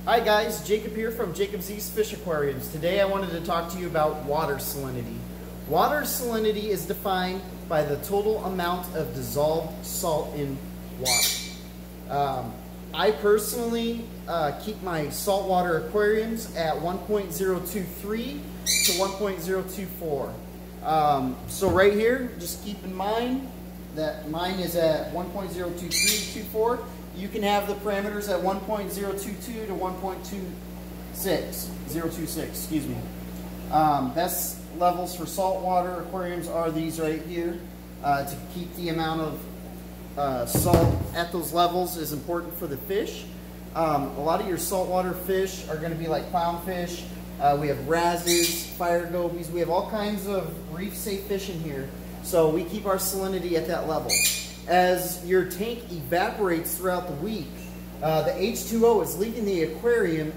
Hi guys, Jacob here from Jacob's East Fish Aquariums. Today I wanted to talk to you about water salinity. Water salinity is defined by the total amount of dissolved salt in water. I personally keep my saltwater aquariums at 1.023 to 1.024. So right here, just keep in mind that mine is at 1.02324. You can have the parameters at 1.022 to 1.026, excuse me. Best levels for saltwater aquariums are these right here. To keep the amount of salt at those levels is important for the fish. A lot of your saltwater fish are going to be like clownfish. We have wrazzes, fire gobies. We have all kinds of reef-safe fish in here. So we keep our salinity at that level. As your tank evaporates throughout the week, the H2O is leaving the aquarium,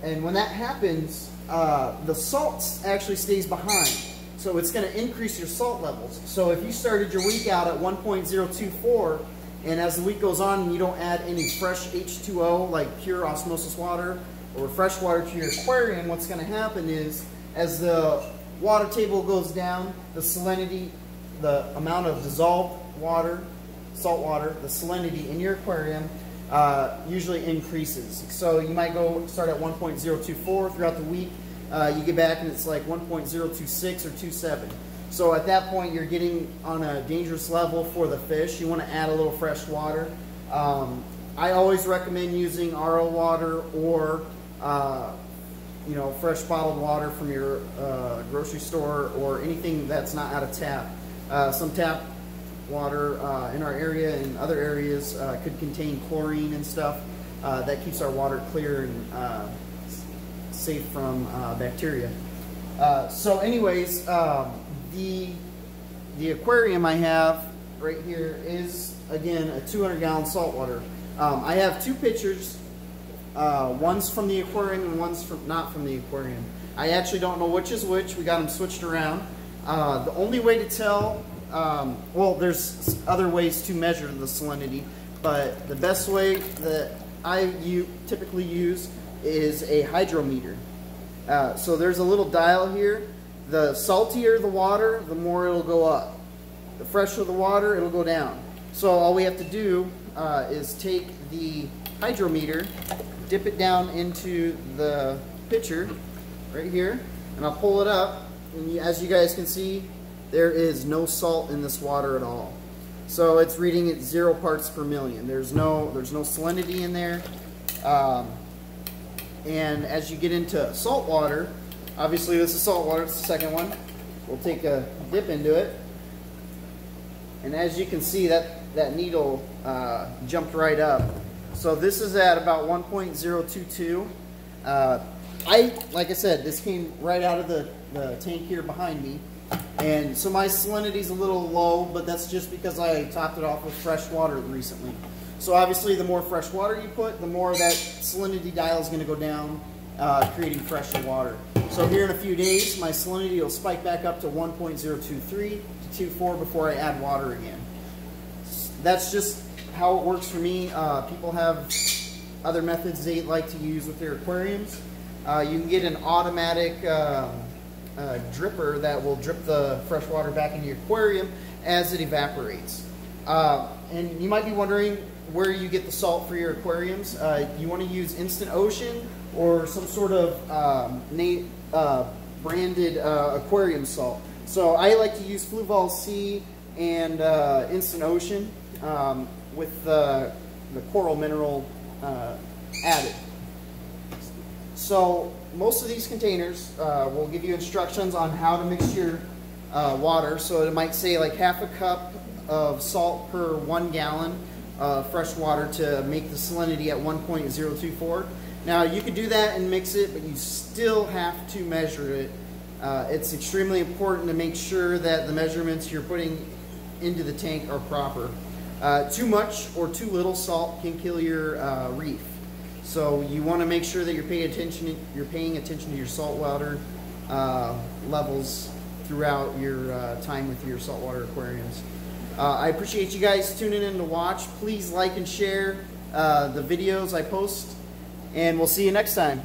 and when that happens, the salt actually stays behind. So it's going to increase your salt levels. So if you started your week out at 1.024, and as the week goes on and you don't add any fresh H2O, like pure osmosis water or fresh water to your aquarium, what's going to happen is, as the water table goes down, the salinity, the amount of dissolved water, salt water, the salinity in your aquarium usually increases. So you might go start at 1.024 throughout the week. You get back and it's like 1.026 or 27. So at that point you're getting on a dangerous level for the fish. You want to add a little fresh water. I always recommend using RO water or fresh bottled water from your grocery store or anything that's not out of tap. Some tap water in our area and other areas could contain chlorine and stuff. That keeps our water clear and safe from bacteria. So anyways, the aquarium I have right here is, again, a 200-gallon saltwater. I have two pictures. One's from the aquarium and one's not from the aquarium. I actually don't know which is which. We got them switched around. The only way to tell, well, there's other ways to measure the salinity, but the best way that I typically use is a hydrometer. So there's a little dial here. The saltier the water, the more it'll go up. The fresher the water, it'll go down. So all we have to do is take the hydrometer, dip it down into the pitcher right here, and I'll pull it up. And as you guys can see, there is no salt in this water at all. So it's reading at 0 parts per million. There's no salinity in there. And as you get into salt water, obviously this is salt water, it's the second one. We'll take a dip into it. And as you can see, that needle jumped right up. So this is at about 1.022. Like I said, this came right out of the tank here behind me. And so my salinity is a little low, but that's just because I topped it off with fresh water recently. So obviously the more fresh water you put, the more that salinity dial is going to go down, creating fresher water. So here in a few days, my salinity will spike back up to 1.023 to 24 before I add water again. That's just how it works for me. People have other methods they like to use with their aquariums. You can get an automatic dripper that will drip the fresh water back into your aquarium as it evaporates. And you might be wondering where you get the salt for your aquariums. You want to use Instant Ocean or some sort of branded aquarium salt. So I like to use Fluval C and Instant Ocean with the coral mineral added. So most of these containers will give you instructions on how to mix your water. So it might say like half a cup of salt per 1 gallon of fresh water to make the salinity at 1.024. Now you could do that and mix it, but you still have to measure it. It's extremely important to make sure that the measurements you're putting into the tank are proper. Too much or too little salt can kill your reef. So you want to make sure that you're paying attention to your saltwater levels throughout your time with your saltwater aquariums. I appreciate you guys tuning in to watch. Please like and share the videos I post, and we'll see you next time.